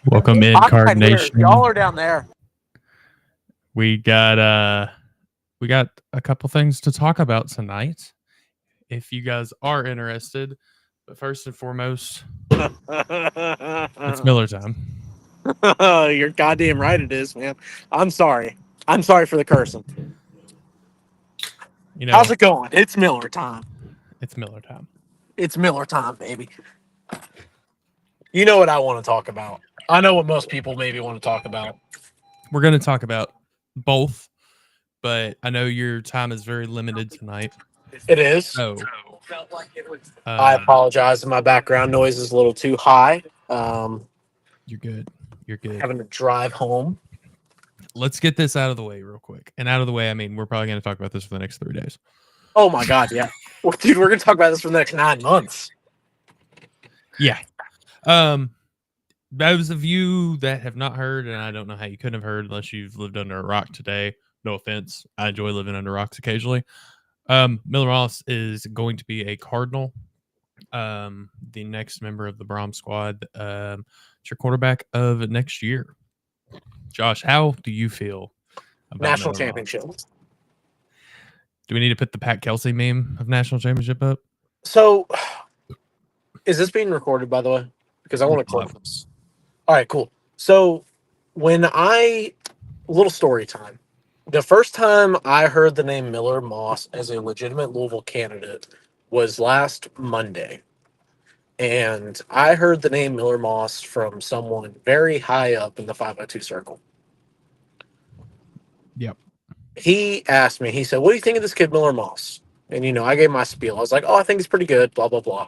Welcome in, Card Nation. Y'all are down there. We got a couple things to talk about tonight. If you guys are interested, but first and foremost, it's Miller time. You're goddamn right it is, man. I'm sorry. I'm sorry for the cursing. You know, how's it going? It's Miller time. It's Miller time. It's Miller time, baby. You know what I want to talk about. I know what most people maybe want to talk about. We're going to talk about both, but I know your time is very limited tonight. It is. So, I apologize if my background noise is a little too high. You're good. You're good. Having to drive home. Let's get this out of the way real quick. And out of the way, I mean, we're probably going to talk about this for the next 3 days. Oh, my God, yeah. Well, dude, we're going to talk about this for the next 9 months. Yeah. Those of you that have not heard, and I don't know how you couldn't have heard unless you've lived under a rock today. No offense. I enjoy living under rocks occasionally. Miller Moss is going to be a Cardinal. The next member of the Brohm squad. It's your quarterback of next year. Josh, how do you feel about National Miller championship? Moss? Do we need to put the Pat Kelsey meme of national championship up? So, is this being recorded, by the way? Because I want to clip this. All right, cool. So, little story time. The first time I heard the name Miller Moss as a legitimate Louisville candidate was last Monday. And I heard the name Miller Moss from someone very high up in the 502 circle. Yep. He asked me, he said, "What do you think of this kid, Miller Moss?" And, I gave my spiel. I was like, "Oh, I think he's pretty good, blah, blah, blah."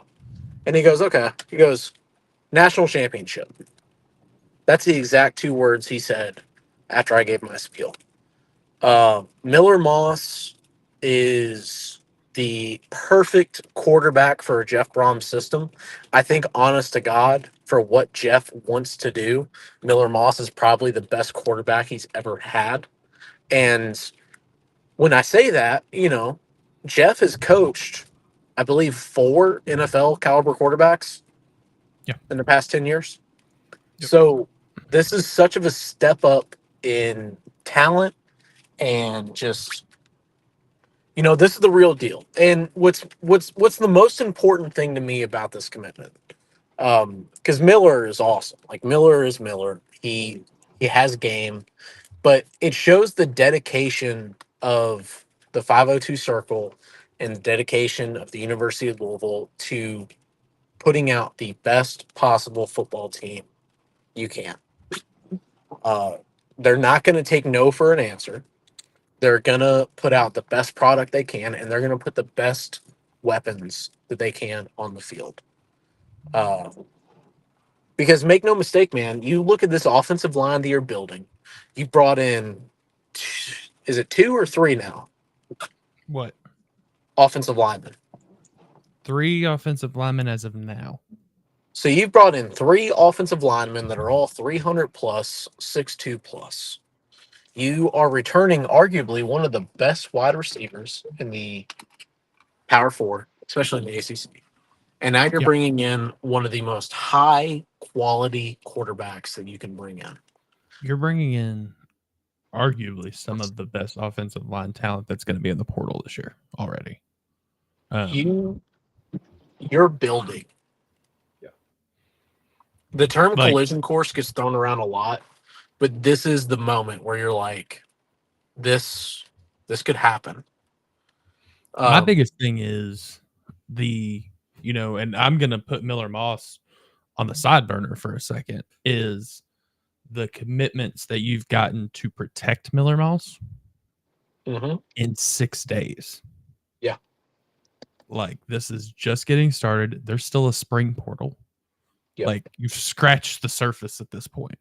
And he goes, "Okay." He goes, "National championship." That's the exact 2 words he said after I gave my spiel. Miller Moss is the perfect quarterback for a Jeff Brohm system. I think, honest to God, for what Jeff wants to do, Miller Moss is probably the best quarterback he's ever had. And when I say that, Jeff has coached, I believe, 4 NFL caliber quarterbacks in the past 10 years. Yep. So this is such of a step up in talent and just, this is the real deal. And what's the most important thing to me about this commitment? Because Miller is awesome. Like, Miller is Miller. He has game, but it shows the dedication of the 502 circle and the dedication of the University of Louisville to putting out the best possible football team you can. They're not going to take no for an answer. They're going to put out the best product they can, and they're going to put the best weapons that they can on the field. Because make no mistake, man, you look at this offensive line that you're building. You brought in, is it 2 or 3 now? What? Offensive linemen. 3 offensive linemen as of now. So you've brought in 3 offensive linemen that are all 300 plus, 6'2 plus. You are returning arguably one of the best wide receivers in the Power 4, especially in the ACC. And now you're bringing in one of the most high-quality quarterbacks that you can bring in. You're bringing in arguably some of the best offensive line talent that's going to be in the portal this year already. You're building. Yeah. The term collision course gets thrown around a lot, but this is the moment where you're like, this could happen. My biggest thing is and I'm going to put Miller Moss on the side burner for a second, is the commitments that you've gotten to protect Miller Moss in 6 days. Yeah. like this is just getting started. There's still a spring portal. Yep. Like you've scratched the surface at this point.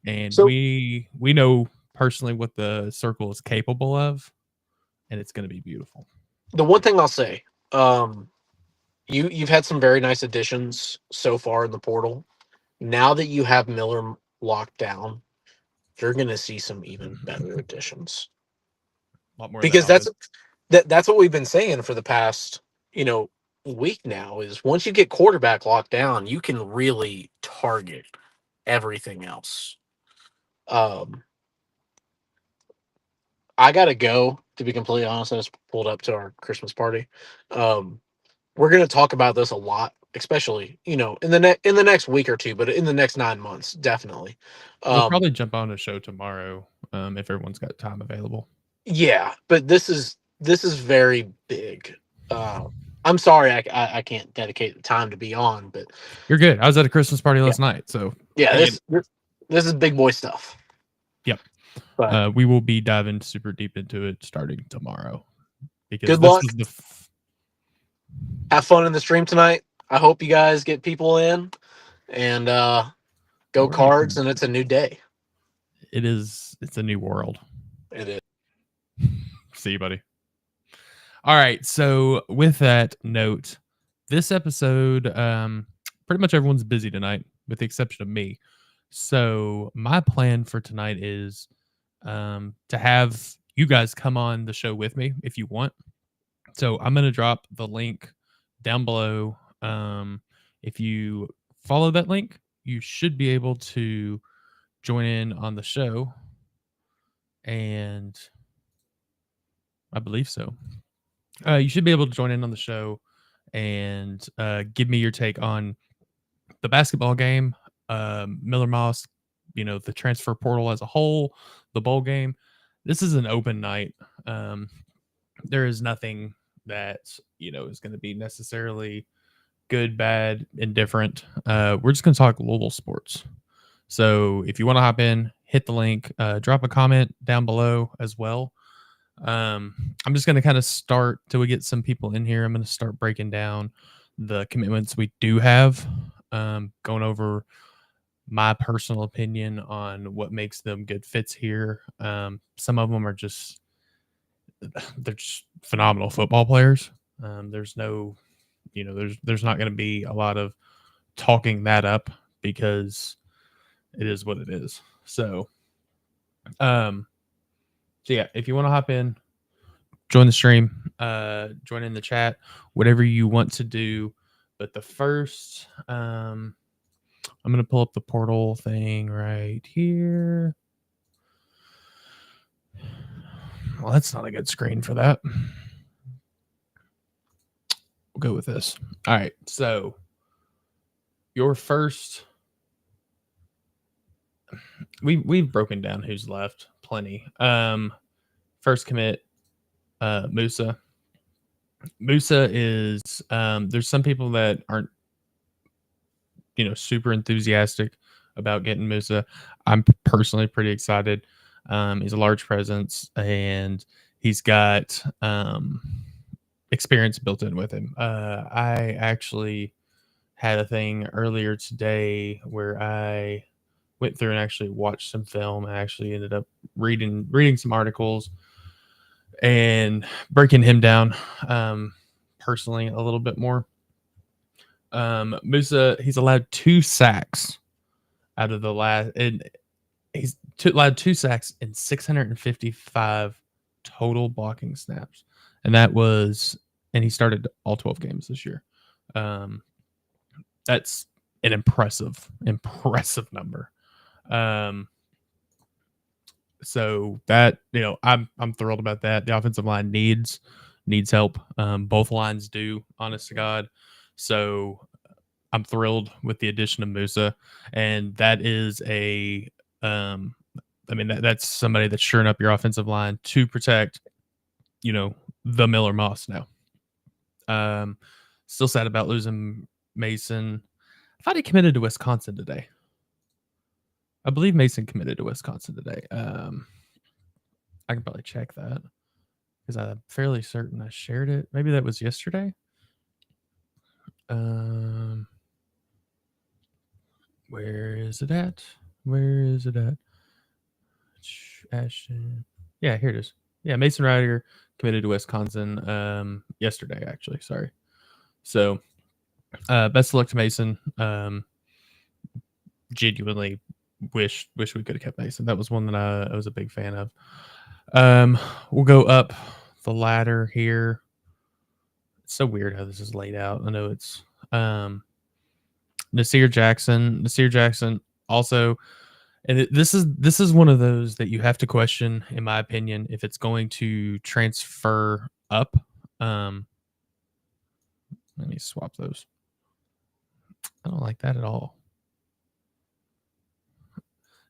And So we know personally what the circle is capable of, and it's going to be beautiful. the one thing I'll say, you've had some very nice additions so far in the portal. Now that you have Miller locked down, you're going to see some even better additions. A lot more Because of that that's what we've been saying for the past, week now is once you get quarterback locked down, you can really target everything else. I gotta go, to be completely honest. I just pulled up to our Christmas party. We're gonna talk about this a lot, especially in the next week or two, but in the next 9 months, definitely. we'll probably jump on a show tomorrow if everyone's got time available. Yeah, but this is very big. I'm sorry I can't dedicate the time to be on, but You're good. I was at a Christmas party last night, so yeah, this is big boy stuff. Yep. But we will be diving super deep into it starting tomorrow. Because good this luck. is the Have fun in the stream tonight. I hope you guys get people in and go Cards, and it's a new day. It's a new world. It is. See you, buddy. All right. So with that note, this episode, pretty much everyone's busy tonight, with the exception of me. So my plan for tonight is to have you guys come on the show with me if you want. So I'm going to drop the link down below. If you follow that link, you should be able to join in on the show. And I believe so. You should be able to join in on the show and give me your take on the basketball game, Miller Moss, the transfer portal as a whole, the bowl game. This is an open night. There is nothing that is going to be necessarily good, bad, indifferent. We're just going to talk Louisville sports. So if you want to hop in, hit the link, drop a comment down below as well. I'm just going to kind of start till we get some people in here. I'm going to start breaking down the commitments we do have, going over my personal opinion on what makes them good fits here. Some of them are they're just phenomenal football players. There's no, there's not going to be a lot of talking that up because it is what it is. So yeah, if you want to hop in, join the stream, join in the chat, whatever you want to do. But the first, I'm going to pull up the portal thing right here. Well, that's not a good screen for that. We'll go with this. All right. So your first, we've broken down who's left plenty. First commit, Musa. Musa is there's some people that aren't super enthusiastic about getting Musa. I'm personally pretty excited. He's a large presence and he's got experience built in with him. I actually had a thing earlier today where I went through and actually watched some film. I actually ended up reading some articles and breaking him down personally a little bit more. Musa, he's allowed 2 sacks out of the last, and he's allowed 2 sacks in 655 total blocking snaps, and he started all 12 games this year. That's an impressive number. So that I'm thrilled about that. The offensive line needs help. Both lines do, honest to God. So I'm thrilled with the addition of Musa, and that is that's somebody that's shoring up your offensive line to protect, the Miller Moss now. Still sad about losing Mason. I thought he committed to Wisconsin today. I believe Mason committed to Wisconsin today. I can probably check that because I'm fairly certain I shared it. Maybe that was yesterday. Where is it at? Where is it at? Ashton. Yeah, here it is. Yeah, Mason Ryder committed to Wisconsin yesterday, actually. Sorry. So, best of luck to Mason. Genuinely wish we could have kept Mason. That was one that I was a big fan of. We'll go up the ladder here. It's so weird how this is laid out. I know it's Naeer Jackson. Naeer Jackson also, and this is one of those that you have to question, in my opinion, if it's going to transfer up. Let me swap those. I don't like that at all.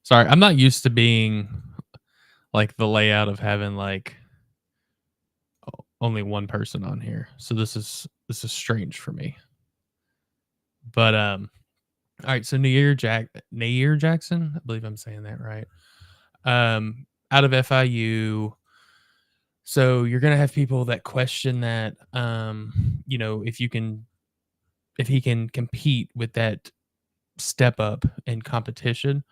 Sorry, I'm not used to being like the layout of having like only one person on here. So this is strange for me. But all right, so Naeer Jackson, I believe I'm saying that right. Out of FIU. So you're gonna have people that question that if he can compete with that step up in competition.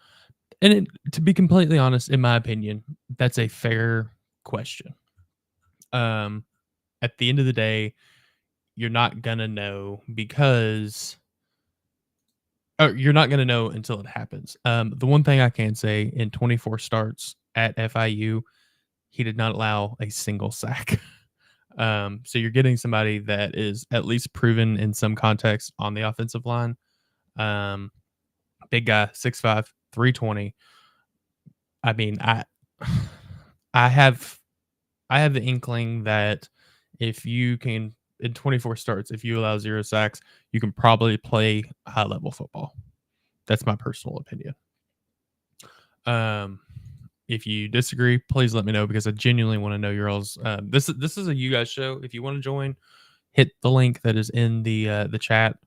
And to be completely honest, in my opinion, that's a fair question. At the end of the day, you're not gonna know because you're not gonna know until it happens. The one thing I can say in 24 starts at FIU, he did not allow a single sack. So you're getting somebody that is at least proven in some context on the offensive line. Big guy, 6'5", 320. I mean, I have the inkling that if you can in 24 starts, if you allow 0 sacks, you can probably play high level football. That's my personal opinion. If you disagree, please let me know because I genuinely want to know your all's. This is a you guys show. If you want to join, hit the link that is in the chat,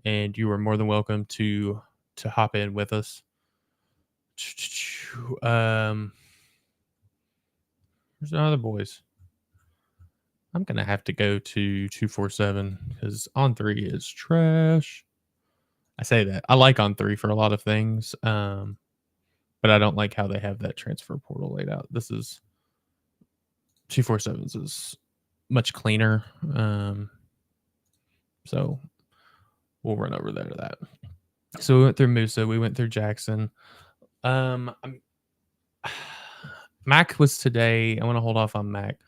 and you are more than welcome to hop in with us. There's no other boys. I'm gonna have to go to 247 because On 3 is trash. I say that I like On 3 for a lot of things, but I don't like how they have that transfer portal laid out. This is 247's is much cleaner, so we'll run over there to that. So we went through Musa, we went through Jackson. Mac was today. I want to hold off on Mac.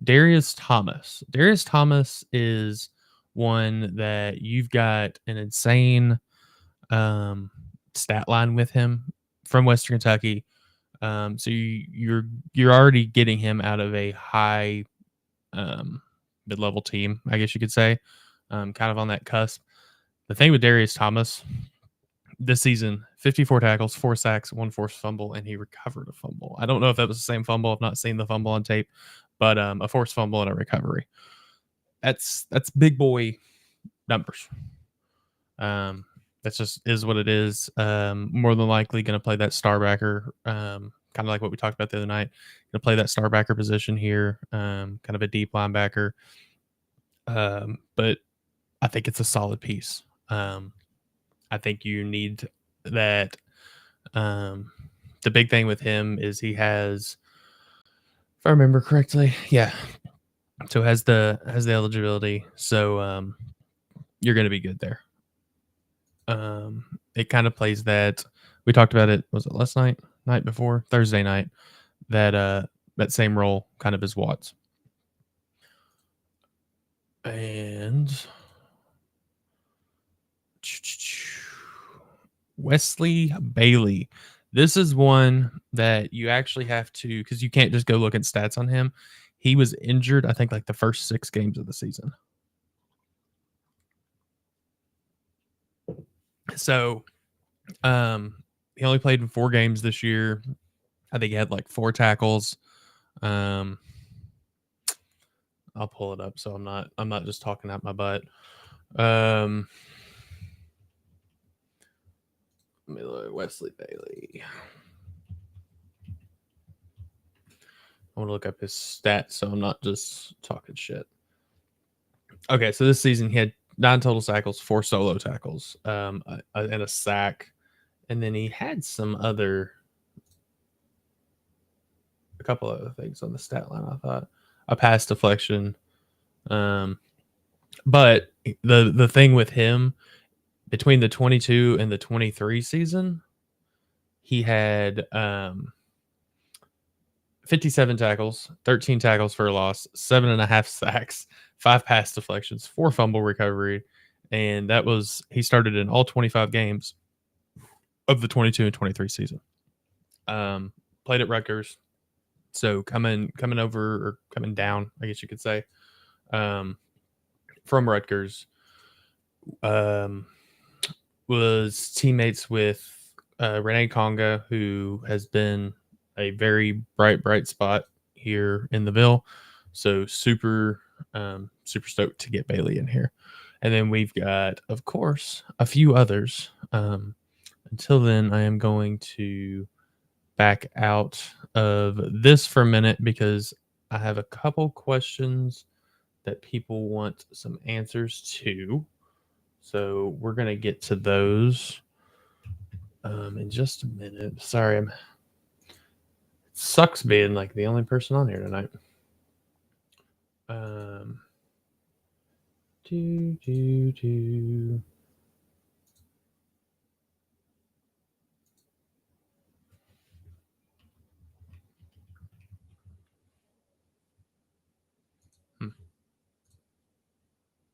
Darius Thomas. Darius Thomas is one that you've got an insane stat line with him from Western Kentucky. So you're already getting him out of a high mid-level team, I guess you could say, kind of on that cusp. The thing with Darius Thomas this season, 54 tackles, 4 sacks, 1 forced fumble, and he recovered a fumble. I don't know if that was the same fumble. I've not seen the fumble on tape, but a forced fumble and a recovery. That's big boy numbers. That's just is what it is. More than likely going to play that star backer, kind of like what we talked about the other night. Going to play that star backer position here, kind of a deep linebacker. But I think it's a solid piece. I think you need that. The big thing with him is he has, if I remember correctly, yeah. So has the eligibility. So you're going to be good there. It kind of plays that we talked about it. Was it last night before Thursday night? That same role kind of as Watts. And Wesley Bailey. This is one that you actually have to, because you can't just go look at stats on him. He was injured, I think, like the first 6 games of the season. So he only played in 4 games this year. I think he had like 4 tackles. I'll pull it up so I'm not just talking out my butt. Let me look. Wesley Bailey. I want to look up his stats so I'm not just talking shit. Okay, so this season he had 9 total tackles, 4 solo tackles, and a sack. And then he had a couple other things on the stat line. I thought a pass deflection. But the thing with him between the 22 and the 23 season, he had 57 tackles, 13 tackles for a loss, 7.5 sacks, 5 pass deflections, 4 fumble recovery, and he started in all 25 games of the 22 and 23 season. Played at Rutgers, so coming down, I guess you could say, from Rutgers. Was teammates with Renee Conga, who has been a very bright spot here in the Ville. So super stoked to get Bailey in here. And then we've got, of course, a few others. Until then, I am going to back out of this for a minute because I have a couple questions that people want some answers to. So we're going to get to those in just a minute. Sorry, it sucks being like the only person on here tonight.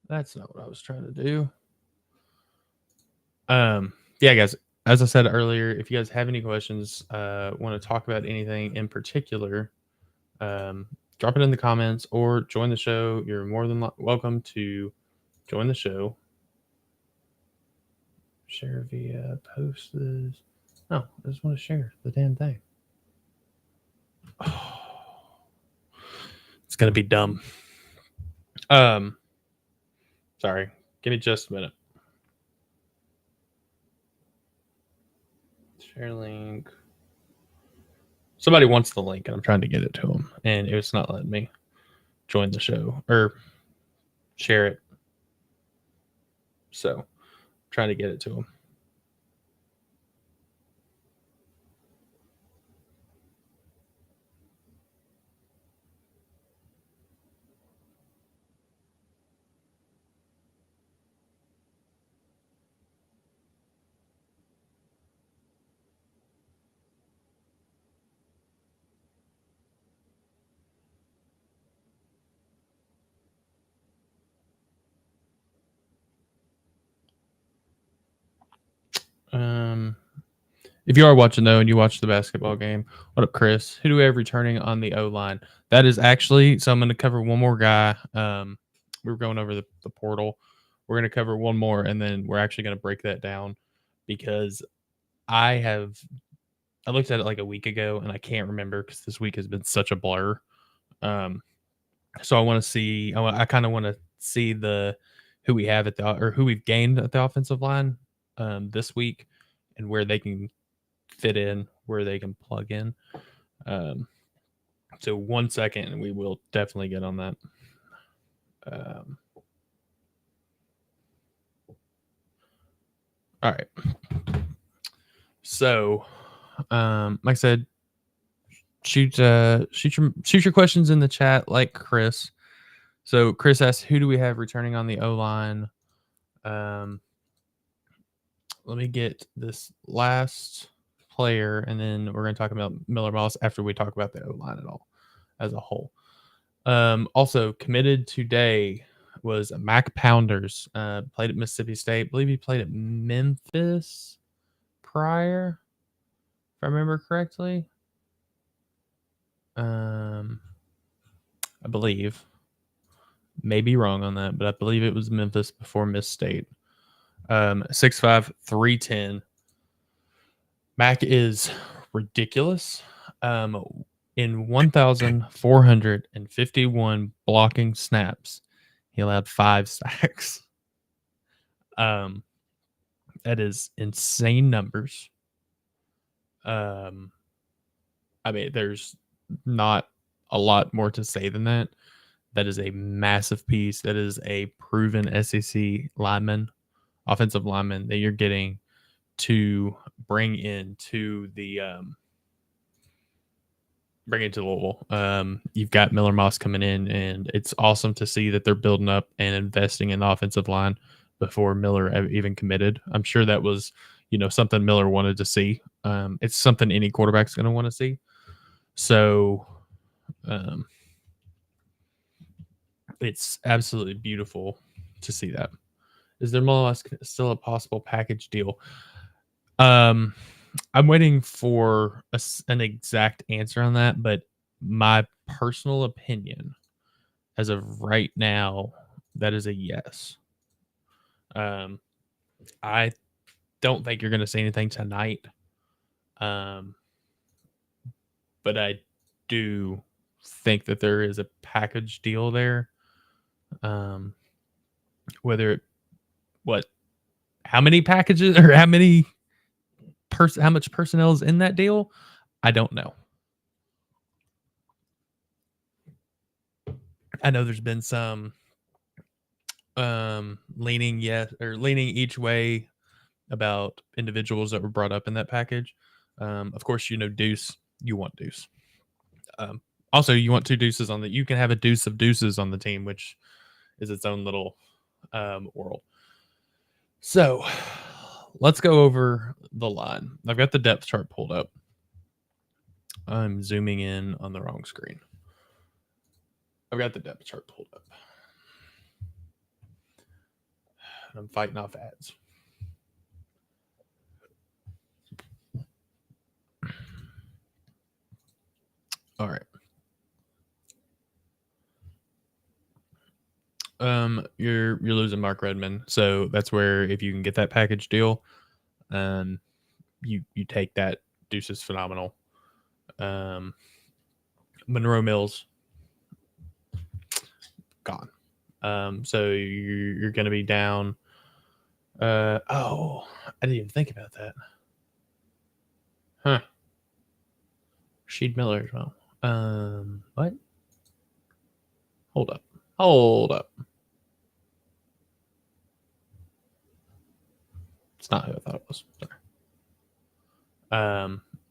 That's not what I was trying to do. Yeah, guys, as I said earlier, if you guys have any questions, want to talk about anything in particular, drop it in the comments or join the show. You're more than welcome to join the show. Share via post this. No, I just want to share the damn thing. Oh, it's gonna be dumb. Sorry, give me just a minute. Share link. Somebody wants the link, and I'm trying to get it to them, and it's not letting me join the show or share it. So, I'm trying to get it to them. If you are watching though and you watch the basketball game, what up, Chris? Who do we have returning on the O line? That is actually, so I'm going to cover one more guy. We were going over the portal. We're going to cover one more, and then we're actually going to break that down because I looked at it like a week ago, and I can't remember because this week has been such a blur. So I want to see. I kind of want to see who we have who we've gained at the offensive line this week, and where they can fit in, where they can plug in. So 1 second, and we will definitely get on that. All right. So, like I said, shoot your questions in the chat, like Chris. So Chris asks, who do we have returning on the O line? Let me get this last player, and then we're going to talk about Miller Moss after we talk about the O line as a whole. Also committed today was Mac Pounders. Played at Mississippi State. I believe he played at Memphis prior, if I remember correctly. I believe. May be wrong on that, but I believe it was Memphis before Miss State. 6'5", 310. Mac is ridiculous. In 1,451 blocking snaps, he allowed 5 sacks. That is insane numbers. I mean, there's not a lot more to say than that. That is a massive piece. That is a proven SEC lineman, offensive lineman that you're getting to bring into Louisville. You've got Miller Moss coming in, and it's awesome to see that they're building up and investing in the offensive line before Miller even committed. I'm sure that was, something Miller wanted to see. It's something any quarterback's going to want to see. So, it's absolutely beautiful to see that. Is there more or less still a possible package deal? I'm waiting for an exact answer on that, but my personal opinion, as of right now, that is a yes. I don't think you're going to see anything tonight, but I do think that there is a package deal there. How many packages or how much personnel is in that deal? I don't know. I know there's been some leaning each way about individuals that were brought up in that package. Of course, Deuce. You want Deuce. Also, you want two deuces on you can have a deuce of deuces on the team, which is its own little world. So let's go over the line. I've got the depth chart pulled up. I'm zooming in on the wrong screen. I've got the depth chart pulled up. I'm fighting off ads. All right. You're losing Mark Redmond, so that's where if you can get that package deal, you take that. Deuce is phenomenal. Monroe Mills gone. So you're going to be down. I didn't even think about that. Huh. Sheed Miller as well. What? Hold up. It's not who I thought it was. Sorry.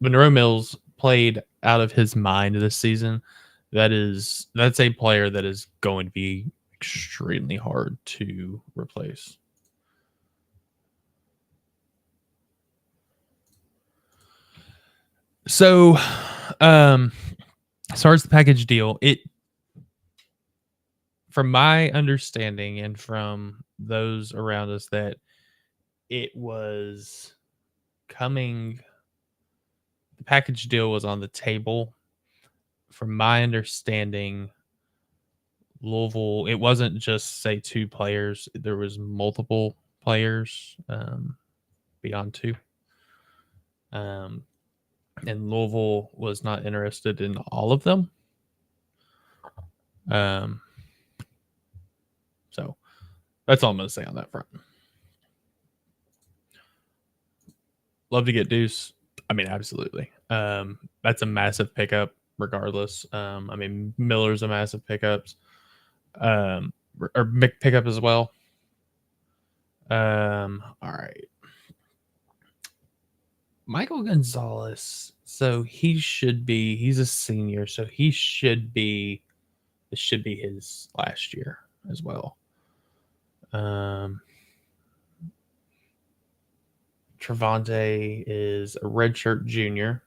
Monroe Mills played out of his mind this season. That's a player that is going to be extremely hard to replace. So, as far as the package deal, from my understanding and from those around us, that it was coming. The package deal was on the table. From my understanding, Louisville, it wasn't just, say, two players. There was multiple players beyond two. And Louisville was not interested in all of them. So that's all I'm going to say on that front. Love to get Deuce. I mean, absolutely. That's a massive pickup regardless. Miller's a massive pickup. Or pickup as well. All right. Michael Gonzalez. So he's a senior, so this should be his last year as well. Trevante is a redshirt junior,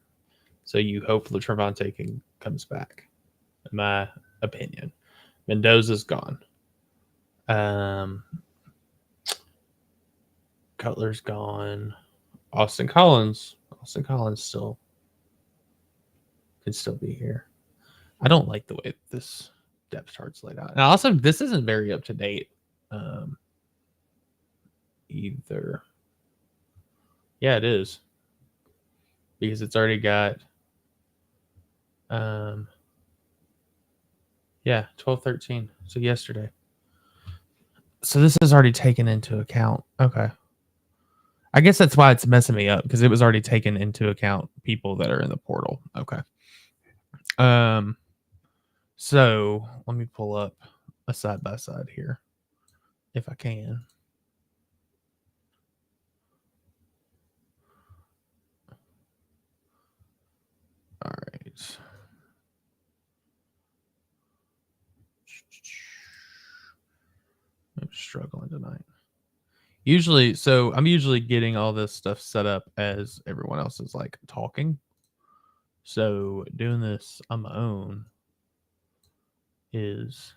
so you hope that Trevante comes back, in my opinion. Mendoza's gone. Cutler's gone. Austin Collins still could still be here. I don't like the way this depth chart's laid out. And also, this isn't very up to date either. Yeah, it is. Because it's already got 12/13. So yesterday. So this is already taken into account. Okay. I guess that's why it's messing me up, because it was already taken into account people that are in the portal. Okay. So let me pull up a side by side here, if I can. All right. I'm struggling tonight. Usually, so I'm usually getting all this stuff set up as everyone else is like talking. So doing this on my own is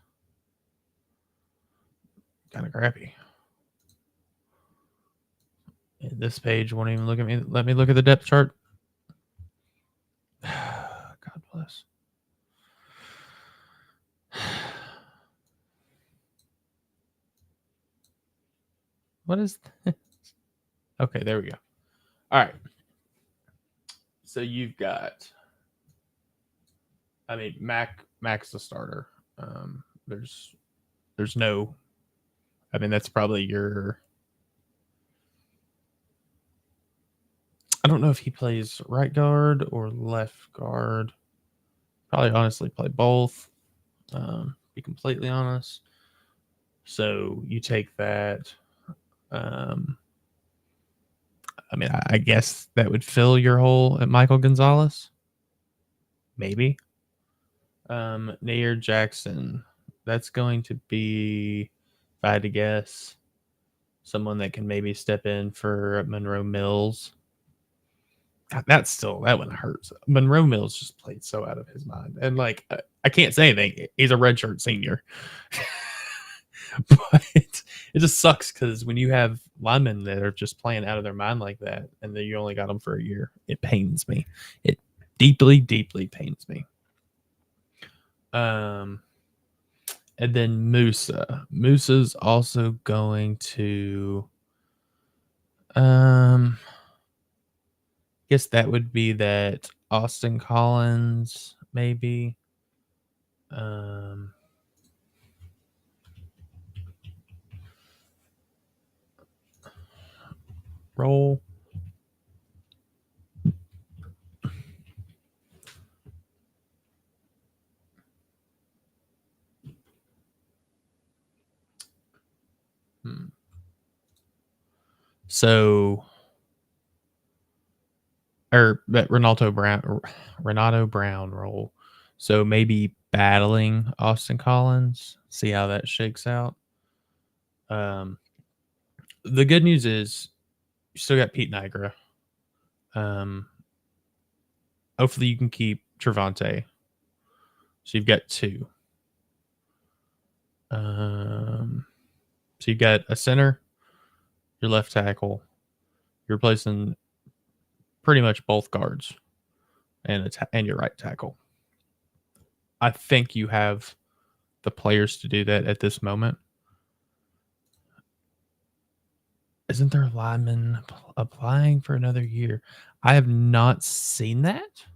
kind of crappy. And this page won't even look at me. Let me look at the depth chart. God bless. What is this? Okay, there we go. All right. So you've got, I mean, Mac's the starter. There's no, I mean, that's probably your, I don't know if he plays right guard or left guard. Probably honestly play both. Be completely honest. So you take that. I mean, I guess that would fill your hole at Michael Gonzalez. Maybe. Naeer Jackson. That's going to be, if I had to guess, someone that can maybe step in for Monroe Mills. That's still, that one hurts. Monroe Mills just played so out of his mind. And like, I can't say anything. He's a redshirt senior. But it just sucks because when you have linemen that are just playing out of their mind like that, and then you only got them for a year, it pains me. It deeply, deeply pains me. And then Musa. Musa's also going to. Guess that would be that Austin Collins, maybe. Role. So, or that Renato Brown role. So maybe battling Austin Collins, see how that shakes out. The good news is you still got Pete Nigra. Hopefully you can keep Trevante. So you've got two. So you've got a center, your left tackle. You're replacing pretty much both guards and and your right tackle. I think you have the players to do that at this moment. Isn't there a lineman applying for another year? I have not seen that.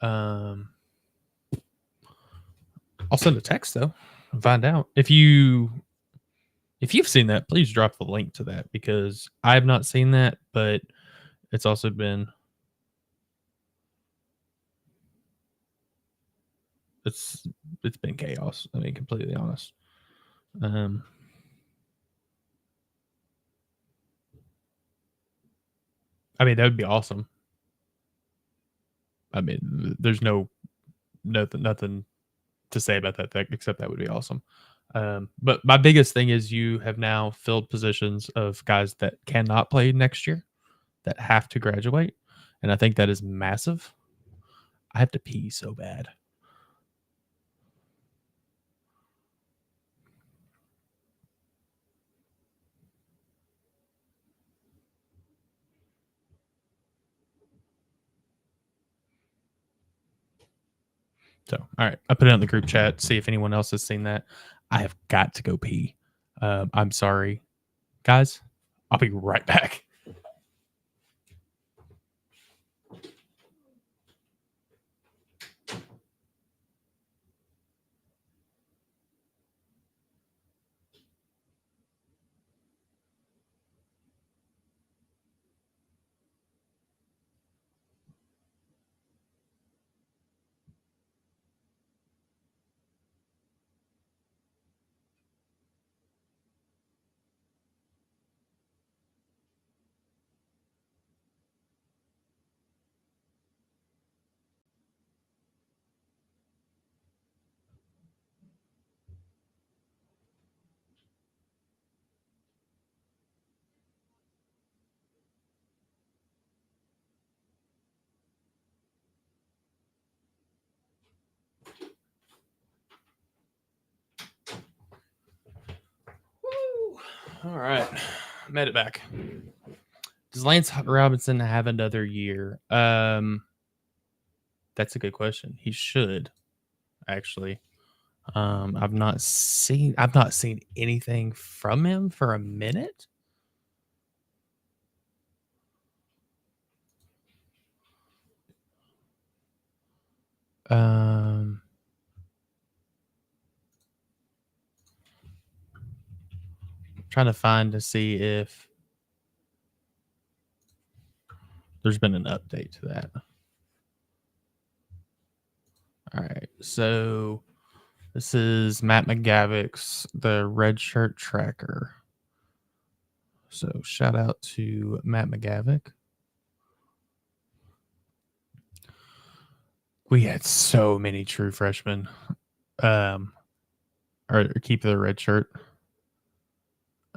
I'll send a text though and find out. If you've seen that, please drop the link to that because I have not seen that, but it's also been it's been chaos. I mean, completely honest. I mean, that would be awesome. I mean, there's nothing to say about that except that would be awesome. But my biggest thing is you have now filled positions of guys that cannot play next year that have to graduate. And I think that is massive. I have to pee so bad. So, all right. I put it on the group chat, see if anyone else has seen that. I have got to go pee. I'm sorry, guys. I'll be right back. All right. Made it back. Does Lance Robinson have another year? That's a good question. He should, actually. I've not seen anything from him for a minute. Trying to find to see if there's been an update to that. All right, so this is Matt McGavick's the redshirt tracker. So shout out to Matt McGavick. We had so many true freshmen, or keep the red shirt.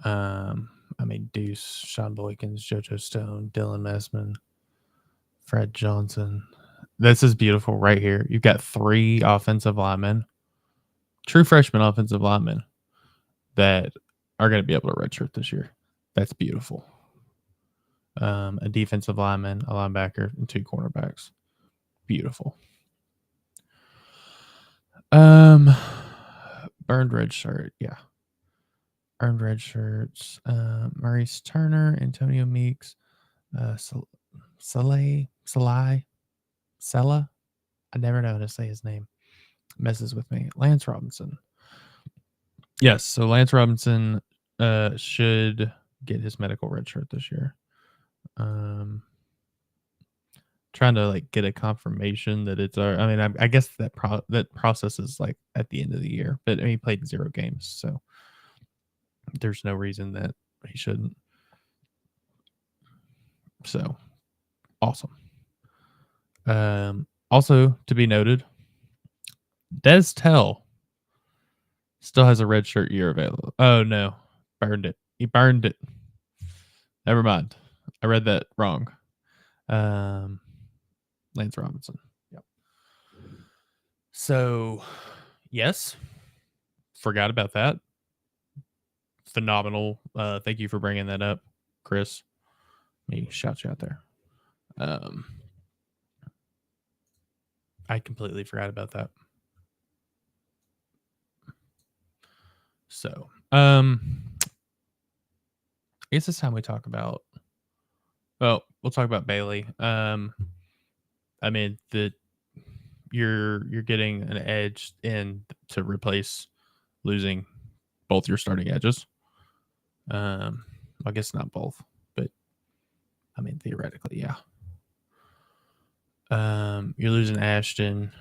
I mean, Deuce, Sean Boykins, JoJo Stone, Dylan Messman, Fred Johnson. This is beautiful right here. You've got 3 offensive linemen, true freshman offensive linemen that are going to be able to redshirt this year. That's beautiful. A defensive lineman, a linebacker, and 2 cornerbacks. Beautiful. Burned red shirt, yeah. Earned red shirts. Maurice Turner, Antonio Meeks, Sella. I never know how to say his name. Messes with me. Lance Robinson. Yes, so Lance Robinson should get his medical red shirt this year. Trying to get a confirmation that it's our. I mean, I guess that process is at the end of the year, but he played 0 games, so there's no reason that he shouldn't. So awesome. Also to be noted, Des Tell still has a red shirt year available. Oh no, burned it. He burned it. Never mind. I read that wrong. Lance Robinson. Yep. So, yes, forgot about that. Phenomenal. Thank you for bringing that up, Chris. Let me shout you out there. I completely forgot about that. So, I guess this time we talk about. Well, we'll talk about Bailey. I mean, you're getting an edge in to replace losing both your starting edges. I guess not both, but I mean theoretically, yeah. You're losing Ashton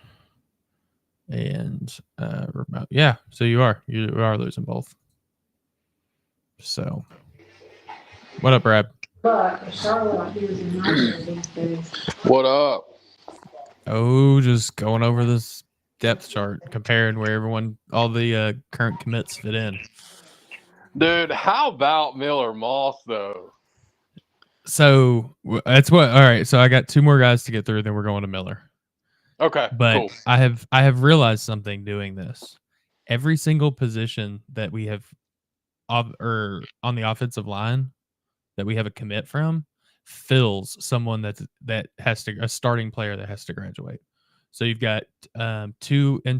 and remote. Yeah, so you are losing both. So, what up, Brad? What up? Oh, just going over this depth chart, comparing where all the current commits fit in. Dude, how about Miller Moss, though? So, that's what. All right, so I got 2 more guys to get through, then we're going to Miller. Okay, but cool. I have realized something doing this. Every single position that we have on the offensive line that we have a commit from fills someone that has to, a starting player that has to graduate. So you've got 2 all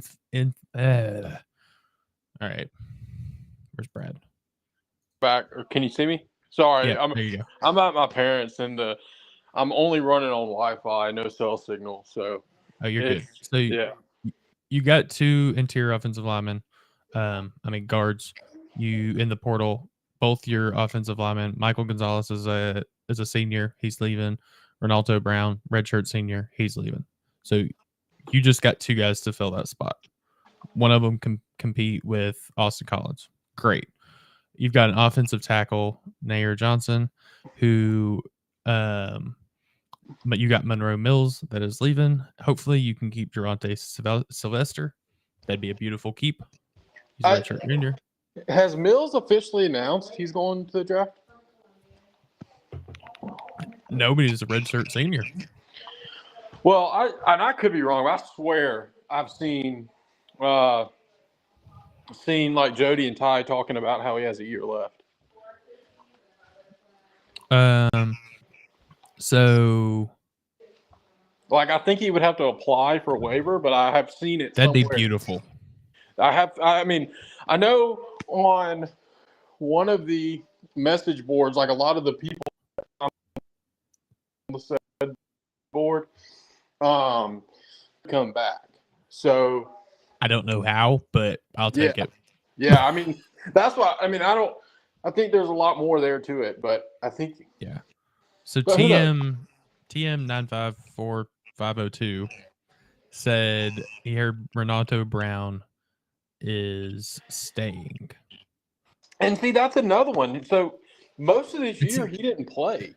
right. Where's Brad? Back, or can you see me? Sorry, Yeah, there you go. I'm at my parents' and I'm only running on Wi-Fi, no cell signal. So you're good. So yeah, you got 2 interior offensive linemen. Guards. You in the portal. Both your offensive linemen. Michael Gonzalez is a senior. He's leaving. Ronaldo Brown, redshirt senior. He's leaving. So you just got 2 guys to fill that spot. One of them can compete with Austin Collins. Great. You've got an offensive tackle, Naeer Johnson, who but you got Monroe Mills that is leaving. Hopefully you can keep Durante Sylvester. That'd be a beautiful keep. He's a redshirt junior. Has Mills officially announced he's going to the draft? Nobody's a redshirt senior. Well, I could be wrong, but I swear I've seen like Jody and Ty talking about how he has a year left. So Like, I think he would have to apply for a waiver, but I have seen it that'd be somewhere. beautiful. I mean, I know on one of the message boards, like a lot of the people on the said board, come back. So I don't know how, but I'll take it. Yeah, I mean, that's why. I mean, I think there's a lot more there to it, but I think. Yeah. So But who knows? TM 954502 said he heard Renato Brown is staying. And see, that's another one. So most of this year he didn't play,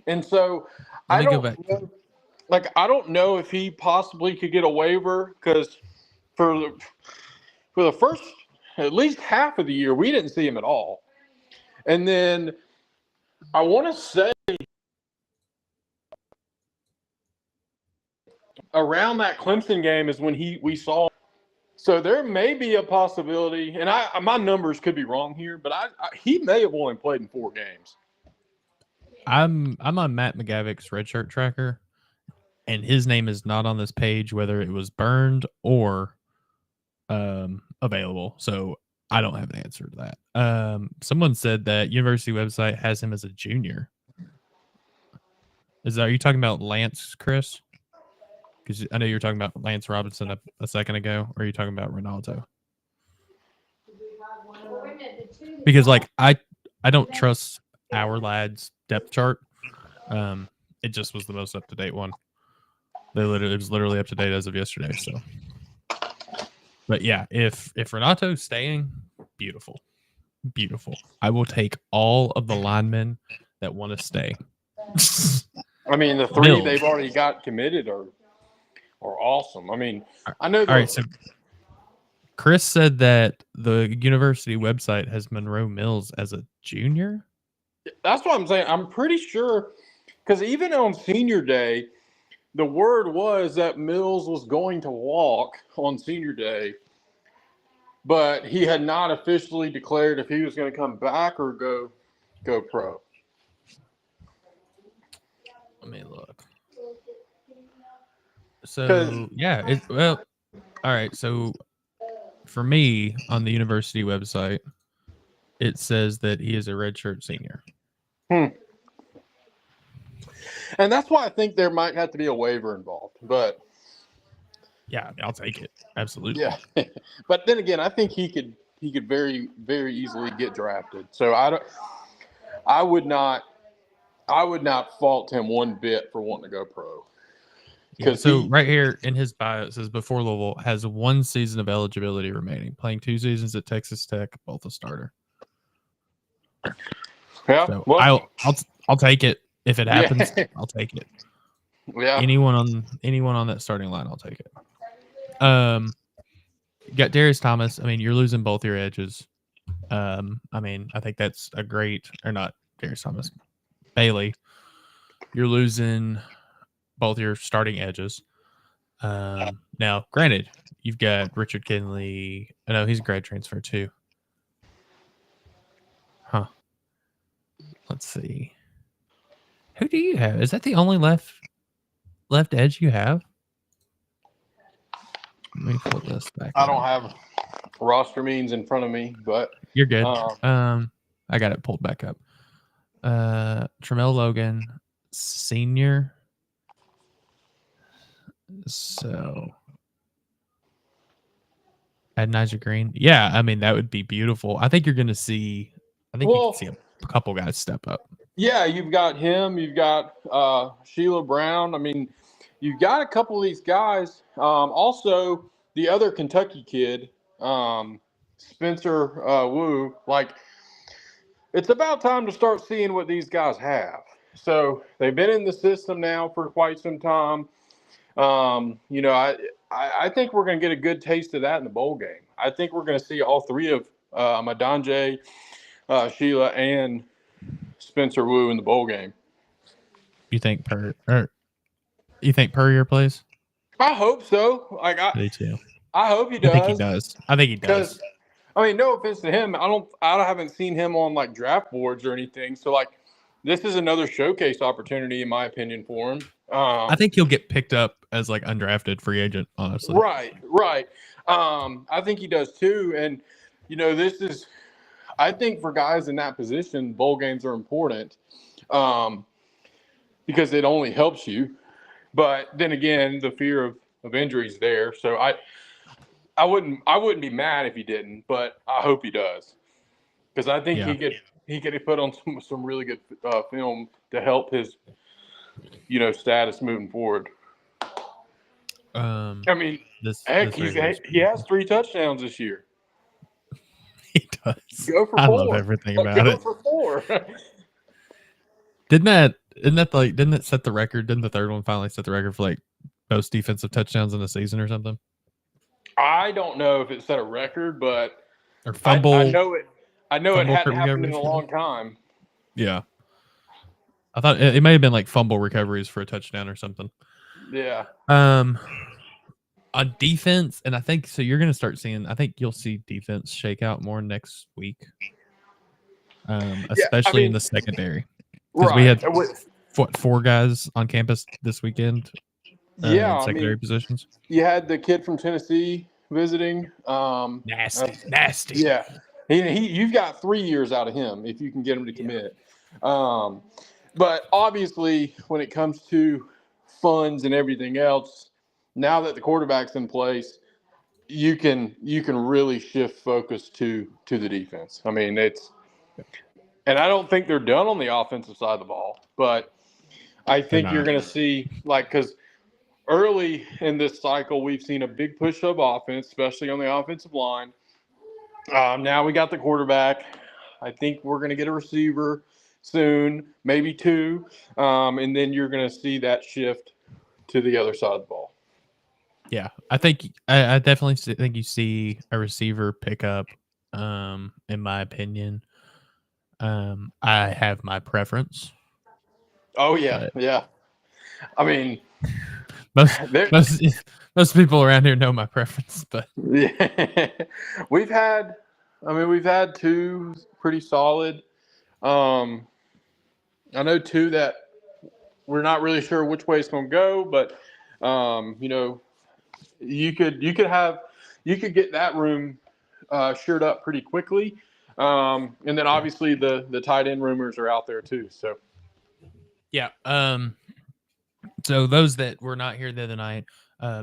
and so I don't know, like I don't know if he possibly could get a waiver because for the first at least half of the year we didn't see him at all, and then I want to say around that Clemson game is when we saw. So there may be a possibility, and my numbers could be wrong here, but he may have only played in 4 games. I'm on Matt McGavick's redshirt tracker, and his name is not on this page, whether it was burned or available. So I don't have an answer to that. Someone said that university website has him as a junior. Are you talking about Lance, Chris? Because I know you were talking about Lance Robinson a second ago, or are you talking about Ronaldo? Because like I don't trust our lads' depth chart. It just was the most up to date one. It was literally up to date as of yesterday. So, but yeah, if Renato's staying, beautiful. I will take all of the linemen that want to stay. I mean, the 3 they've already got committed are awesome. I mean, I know. All right, so Chris said that the university website has Monroe Mills as a junior. That's what I'm saying. I'm pretty sure because even on senior day, the word was that Mills was going to walk on senior day, but he had not officially declared if he was going to come back or go pro. Let me look. So yeah, all right. So for me on the university website, it says that he is a redshirt senior. And that's why I think there might have to be a waiver involved. But yeah, I'll take it. Absolutely. Yeah, but then again, I think he could very, very easily get drafted. So I would not fault him one bit for wanting to go pro. Yeah, so right here in his bio, it says before Louisville has 1 season of eligibility remaining, playing 2 seasons at Texas Tech, both a starter. Yeah, so well, I'll take it if it happens. Yeah. I'll take it. Yeah, anyone on that starting line, I'll take it. You got Darius Thomas. I mean, you're losing both your edges. I mean, I think that's a great, or not Darius Thomas, Bailey. You're losing both your starting edges. Now, granted, you've got Richard Kinley. I know he's a grad transfer too. Huh. Let's see. Who do you have? Is that the only left edge you have? Let me pull this back. I don't have roster means in front of me, but you're good. I got it pulled back up. Tramel Logan, senior. So add Nigel Green. Yeah, I mean that would be beautiful. I think you're going to see. I think you can see a couple guys step up. Yeah, you've got him. You've got Sheila Brown. I mean, you've got a couple of these guys. Also, the other Kentucky kid, Spencer Wu. Like, it's about time to start seeing what these guys have. So they've been in the system now for quite some time. You know, I think we're going to get a good taste of that in the bowl game. I think we're going to see all 3 of Madanje, Sheila, and Spencer Wu in the bowl game. You think Purrier plays? I hope so. Like Me too. I hope he does. I think he does. I think he does. I mean, no offense to him. I haven't seen him on like draft boards or anything. So like, this is another showcase opportunity, in my opinion, for him. I think he'll get picked up as like undrafted free agent, honestly. Right. I think he does too. And, this is, I think for guys in that position, bowl games are important because it only helps you. But then again, the fear of injuries there. So I wouldn't be mad if he didn't, but I hope he does because I think he could put on some really good film to help his status moving forward. I mean, he has 3 touchdowns this year. He does. Go for 4. I love everything about it. Go for 4. Didn't it set the record? Didn't the third one finally set the record for like most defensive touchdowns in the season or something? I don't know if it set a record, but or fumble. I know it hadn't happened in a long time. Yeah. I thought it may have been like fumble recoveries for a touchdown or something. Yeah. On defense, and I think so. You're going to start seeing. I think you'll see defense shake out more next week, especially in the secondary. Because we had 4 guys on campus this weekend. In secondary positions. You had the kid from Tennessee visiting. Nasty. Yeah, you've got 3 years out of him if you can get him to commit. But obviously, when it comes to funds and everything else, now that the quarterback's in place, you can really shift focus to the defense. I mean, and I don't think they're done on the offensive side of the ball, but I think you're going to see because early in this cycle, we've seen a big push of offense, especially on the offensive line. Now we got the quarterback. I think we're going to get a receiver soon, maybe 2, and then you're going to see that shift to the other side of the ball. Yeah, I think I definitely think you see a receiver pick up. In my opinion, I have my preference. Oh yeah, yeah. I mean, most people around here know my preference, but yeah, we've had 2 pretty solid. I know 2 that we're not really sure which way it's going to go, but you could get that room shored up pretty quickly, and then obviously the tight end rumors are out there too. So yeah. So those that were not here the other night,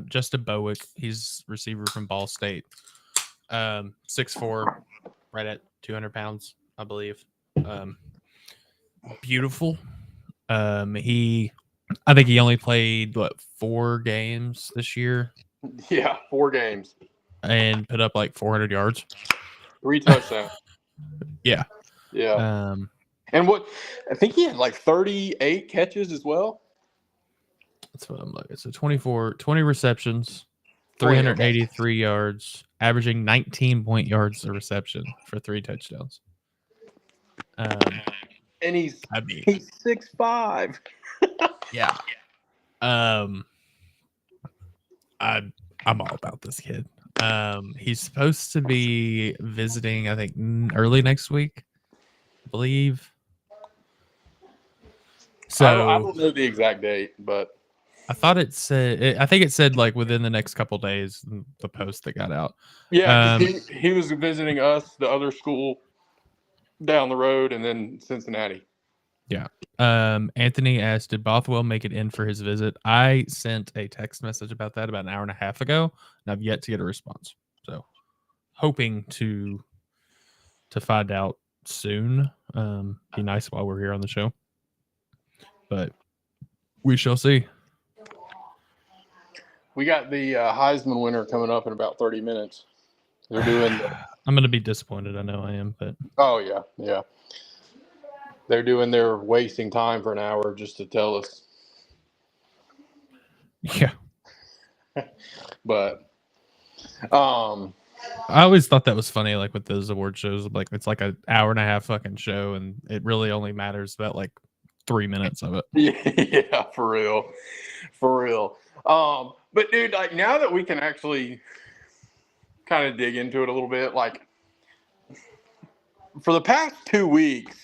Justin Bowick, he's receiver from Ball State, 6'4", right at 200 pounds, I believe. Beautiful. I think he only played 4 games this year. Yeah, 4 games and put up like 400 yards, 3 touchdowns. Yeah. And I think he had like 38 catches as well. That's what I'm looking. So 20 receptions, 383 yards, averaging 19 point yards a reception for 3 touchdowns. And he's 6'5". Yeah. I'm all about this kid. He's supposed to be visiting, I think, early next week, I believe. So I don't know the exact date, but I thought it said. I think it said like within the next couple days. The post that got out. Yeah, he was visiting us, the other school down the road, and then Cincinnati. Yeah. Anthony asked, did Bothwell make it in for his visit? I sent a text message about that about an hour and a half ago, and I've yet to get a response. So, hoping to find out soon. Be nice while we're here on the show, but we shall see. We got the Heisman winner coming up in about 30 minutes. They're doing. I'm going to be disappointed. I know I am, but oh yeah. They're wasting time for an hour just to tell us. Yeah. But I always thought that was funny, like with those award shows, like it's like an hour and a half fucking show, and it really only matters about like 3 minutes of it. Yeah, for real. But dude, like now that we can actually kind of dig into it a little bit, like for the past 2 weeks,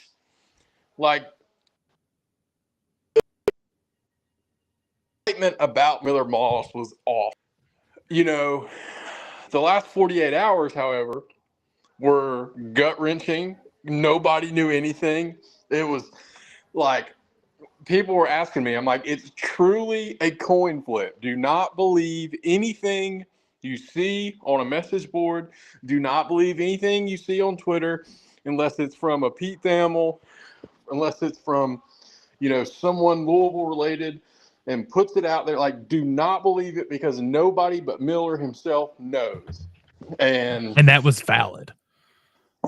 like excitement about Miller Moss was off. You know, the last 48 hours, however, were gut-wrenching. Nobody knew anything. It was like people were asking me, I'm like, it's truly a coin flip. Do not believe anything you see on a message board. Do not believe anything you see on Twitter unless it's from a Pete Thamel, unless it's from, you know, someone Louisville related and puts it out there. Like, do not believe it because nobody but Miller himself knows. And that was valid.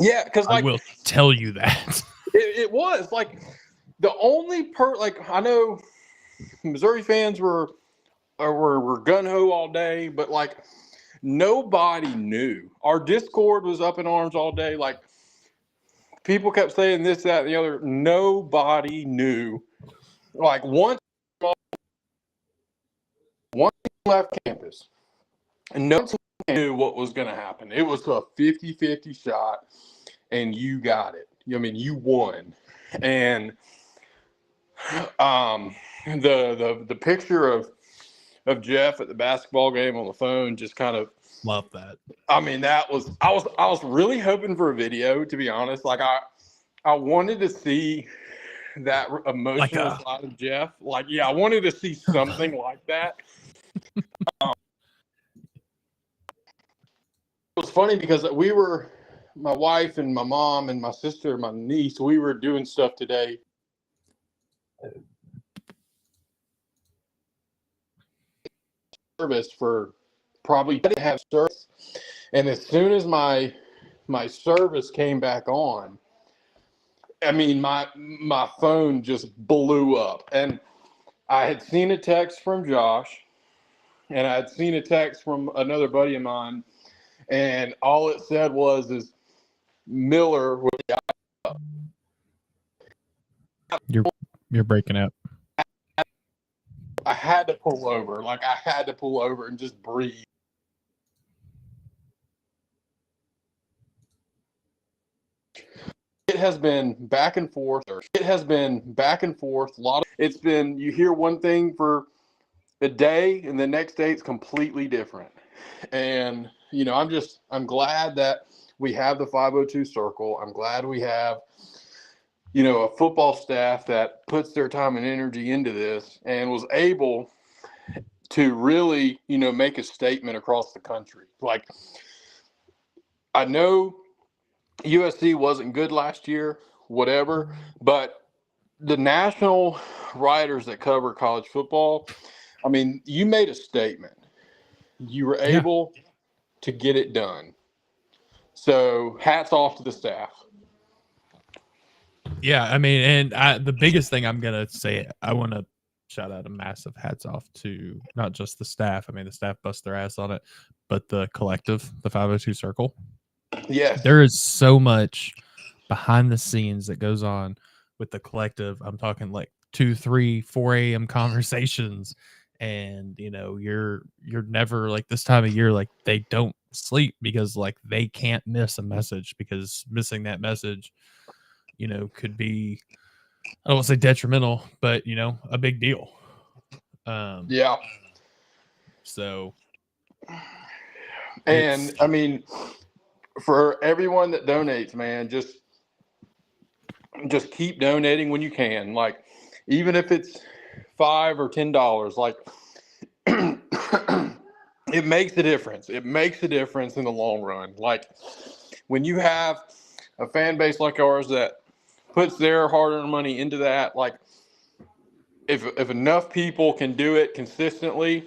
Yeah, because I like will tell you that. it was like the only like I know Missouri fans were gun ho all day, but like nobody knew. Our Discord was up in arms all day. Like people kept saying this, that, and the other. Nobody knew. Like once left campus, and no one knew what was going to happen. It was a 50-50 shot, and you got it. I mean, you won. And the picture of Jeff at the basketball game on the phone just kind of love that. I mean, I was really hoping for a video, to be honest. Like I wanted to see that emotional side of Jeff. Like, yeah, I wanted to see something like that. It was funny because my wife and my mom and my sister, my niece, we were doing stuff today. Service for probably didn't have service, and as soon as my service came back on, I mean my phone just blew up, and I had seen a text from Josh, and I had seen a text from another buddy of mine, and all it said is Miller with the eye up. You're breaking up. I had to pull over. Like, I had to pull over and just breathe. It has been back and forth. It's been, you hear one thing for a day, and the next day it's completely different. And, you know, I'm glad that we have the 502 circle. I'm glad we have, you know, a football staff that puts their time and energy into this and was able to really, you know, make a statement across the country. Like, I know USC wasn't good last year, whatever, but the national writers that cover college football, I mean, you made a statement. You were able to get it done. So hats off to the staff. Yeah, I mean, and the biggest thing I'm going to say, I want to shout out a massive hats off to not just the staff. I mean, the staff bust their ass on it, but the collective, the 502 Circle. Yes. There is so much behind the scenes that goes on with the collective. I'm talking like 2, 3, 4 a.m. conversations. And, you know, you're never like this time of year, like they don't sleep because like they can't miss a message, because missing that message, you know, could be, I don't want to say detrimental, but, you know, a big deal. Yeah. So. And I mean, for everyone that donates, man, just keep donating when you can. Like, even if it's $5 or $10, like it makes a difference. It makes a difference in the long run. Like, when you have a fan base like ours that puts their hard-earned money into that, like if enough people can do it consistently,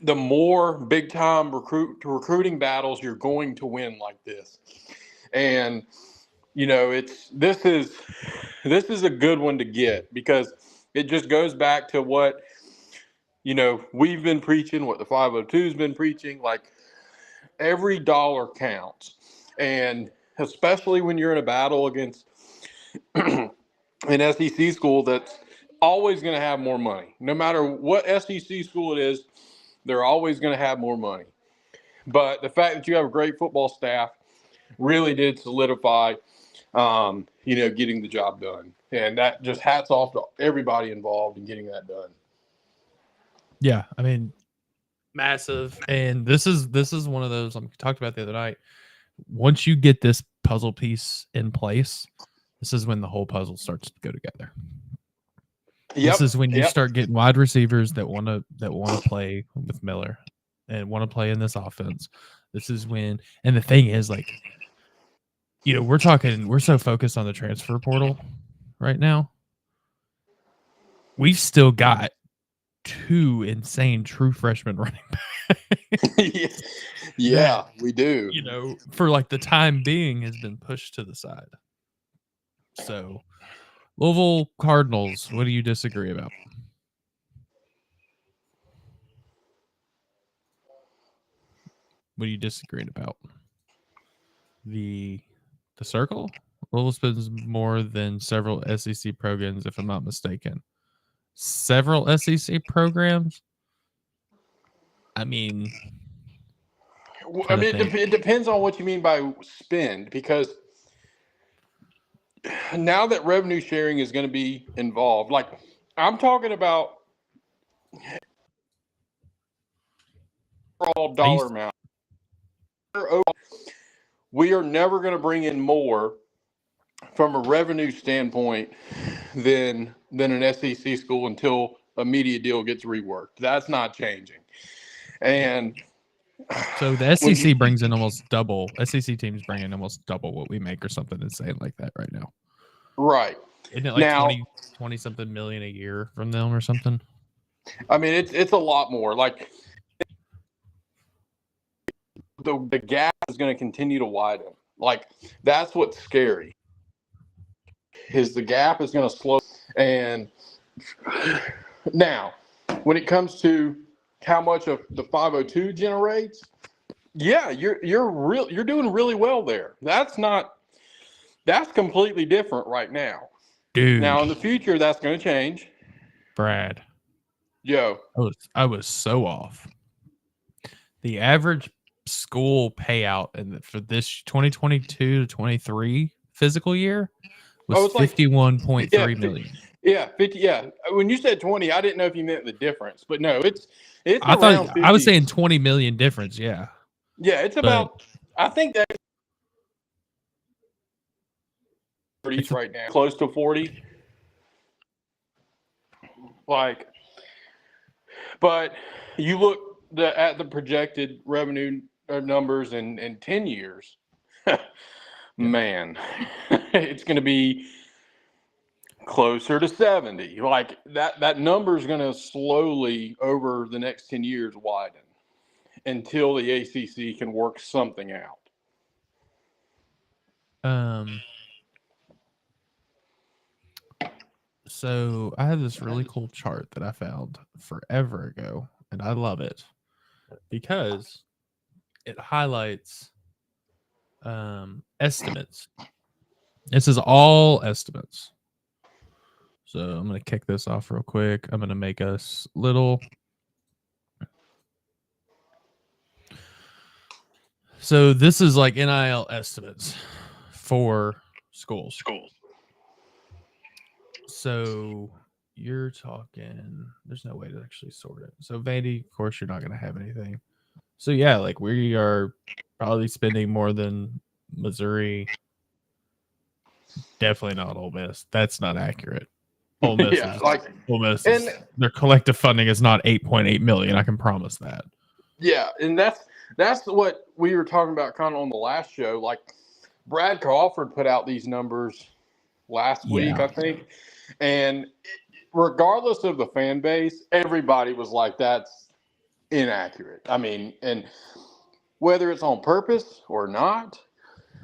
the more big-time recruiting battles you're going to win like this. And you know, this is a good one to get, because it just goes back to what, you know, we've been preaching, what the 502's been preaching. Like, every dollar counts, and especially when you're in a battle against an SEC school that's always going to have more money. No matter what SEC school it is, they're always going to have more money. But the fact that you have a great football staff really did solidify, you know, getting the job done. And that just hats off to everybody involved in getting that done. Yeah, I mean, massive. And this is one of those I talked about the other night. Once you get this puzzle piece in place, this is when the whole puzzle starts to go together. This is when you start getting wide receivers that want to play with Miller and want to play in this offense. This is when, and the thing is, like, you know, we're so focused on the transfer portal right now. We've still got 2 insane true freshman running backs. Yeah, we do. You know, for like the time being has been pushed to the side. So, Louisville Cardinals, what do you disagree about? What are you disagreeing about? The circle? Louisville spends more than several SEC programs, if I'm not mistaken. Several SEC programs? I mean, it depends on what you mean by spend, because now that revenue sharing is going to be involved, like I'm talking about overall dollar amount. We are never going to bring in more from a revenue standpoint than an SEC school until a media deal gets reworked. That's not changing. And so the SEC brings in almost double. SEC teams bring in almost double what we make or something insane like that right now. Right. Isn't it like 20 something million a year from them or something? I mean, it's a lot more. Like the gap is going to continue to widen. Like that's what's scary. Is the gap is going to slow. And now, when it comes to how much of the 502 generates, yeah, you're doing really well there. That's completely different right now. Dude. Now in the future that's going to change. Brad. Yo. I was so off. The average school payout for this 2022 to 23 physical year was 51.3 million. Yeah, 50. Yeah, when you said 20, I didn't know if you meant the difference, but no, it's. I thought 50. I was saying 20 million difference. Yeah. Yeah, it's about. I think that. It's right now, close to 40. Like, but you look at the projected revenue numbers in 10 years. Man, it's going to be closer to 70. Like that number is going to slowly over the next 10 years widen until the ACC can work something out. So I have this really cool chart that I found forever ago, and I love it because it highlights estimates. This is all estimates. So I'm going to kick this off real quick. I'm going to make us little. So this is like NIL estimates for schools. So you're talking, there's no way to actually sort it. So Vandy, of course, you're not going to have anything. So yeah, like we are probably spending more than Missouri. Definitely not Ole Miss. That's not accurate. Ole Miss, Ole Miss their collective funding is not 8.8 million. I can promise that. Yeah, and that's what we were talking about kind of on the last show. Like Brad Crawford put out these numbers last week, I think, and regardless of the fan base, everybody was like, "That's inaccurate." I mean, and whether it's on purpose or not,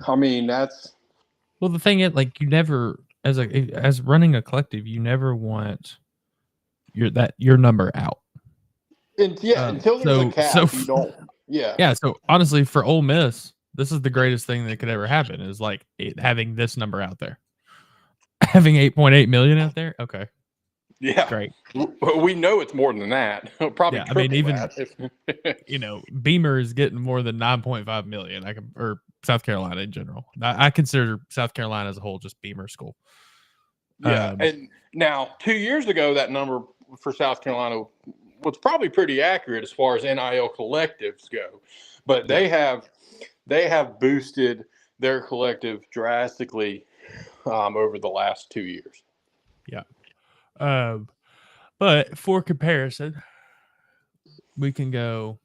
I mean, that's. Well, the thing is, like, you never, as running a collective, you never want your number out. Until there's a cap, you don't. Yeah. Yeah. So honestly, for Ole Miss, this is the greatest thing that could ever happen. Is like having this number out there, having 8.8 million out there. Okay. Yeah. Great. We know it's more than that. Probably. Yeah, I mean, even Beamer is getting more than 9.5 million. Or South Carolina in general. I consider South Carolina as a whole just Beamer school. Yeah, and now 2 years ago, that number for South Carolina what's probably pretty accurate as far as NIL collectives go. But they have boosted their collective drastically over the last 2 years. Yeah. But for comparison, we can go.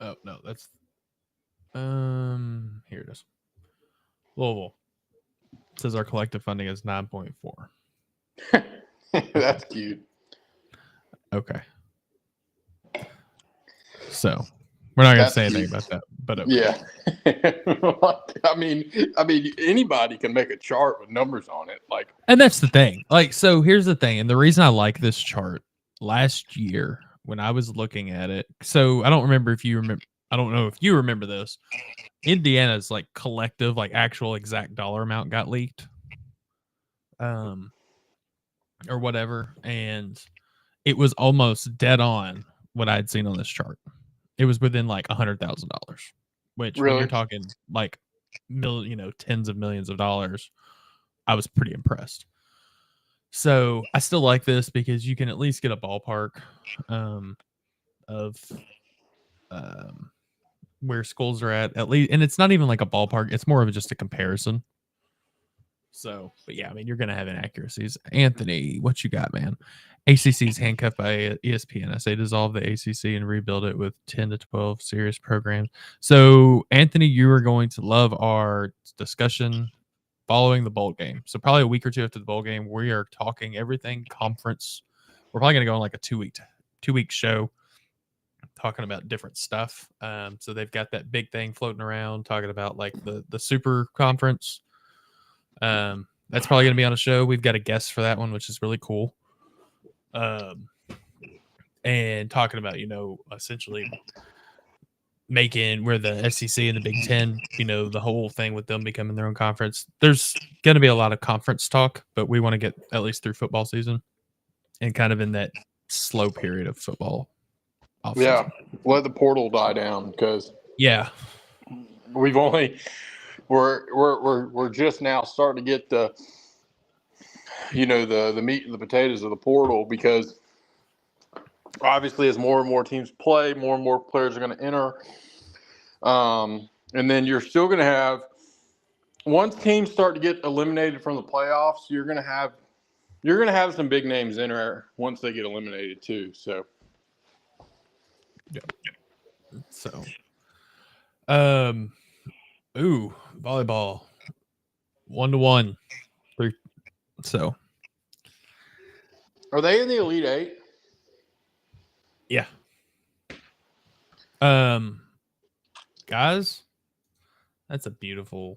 Oh no, that's here it is. Louisville says our collective funding is 9.4. That's cute. Okay. So we're not gonna say anything about that, but okay. Yeah. I mean, anybody can make a chart with numbers on it. Like, and that's the thing. Like, so here's the thing, and the reason I like this chart last year when I was looking at it. So I don't remember if you remember. I don't know if you remember this. Indiana's like collective, like actual exact dollar amount got leaked, or whatever, and it was almost dead on what I had seen on this chart. It was within like $100,000, which when Really? you're talking like tens of millions of dollars, I was pretty impressed. So I still like this because you can at least get a ballpark of where schools are at least, and it's not even like a ballpark; it's more of just a comparison. So, but yeah, I mean, you're gonna have inaccuracies. Anthony, what you got, man? ACC's handcuffed by ESPN. I say dissolve the ACC and rebuild it with 10 to 12 serious programs. So, Anthony, you are going to love our discussion following the bowl game. So, probably a week or two after the bowl game, we are talking everything conference. We're probably going to go on like a two-week show talking about different stuff. So, they've got that big thing floating around talking about like the super conference. That's probably going to be on a show. We've got a guest for that one, which is really cool. And talking about, essentially making where the SEC and the Big Ten, the whole thing with them becoming their own conference. There's going to be a lot of conference talk, but we want to get at least through football season and kind of in that slow period of football. Yeah, let the portal die down because we're just now starting to get the meat and the potatoes of the portal, because obviously as more and more teams play, more and more players are going to enter. And then you're still going to have, once teams start to get eliminated from the playoffs, you're going to have some big names enter once they get eliminated too. So, yeah. So, volleyball, 1-1, 3. So, are they in the Elite Eight? Yeah. Guys, that's a beautiful.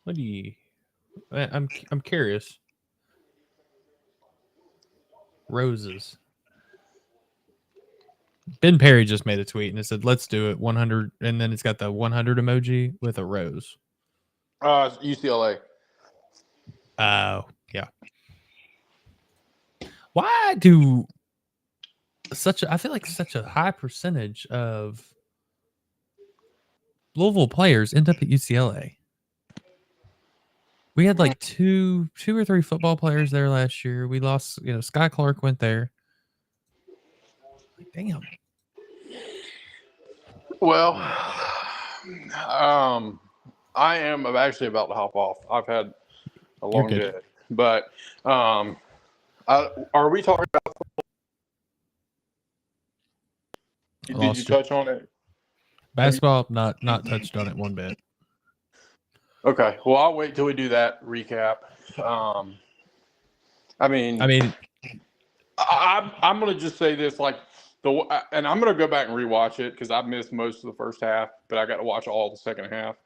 What do you? I'm curious. Roses. Ben Perry just made a tweet and it said, "Let's do it 100," and then it's got the 100 emoji with a rose. UCLA. Oh, yeah. Why do I feel like such a high percentage of Louisville players end up at UCLA? We had like two or three football players there last year. We lost, Sky Clark went there. Like, damn. Well, I am actually about to hop off. I've had a long day, but are we talking about? Did you touch on it? Basketball, not touched on it one bit. Okay, well, I'll wait till we do that recap. I'm going to just say this, and I'm going to go back and rewatch it because I missed most of the first half, but I got to watch all the second half.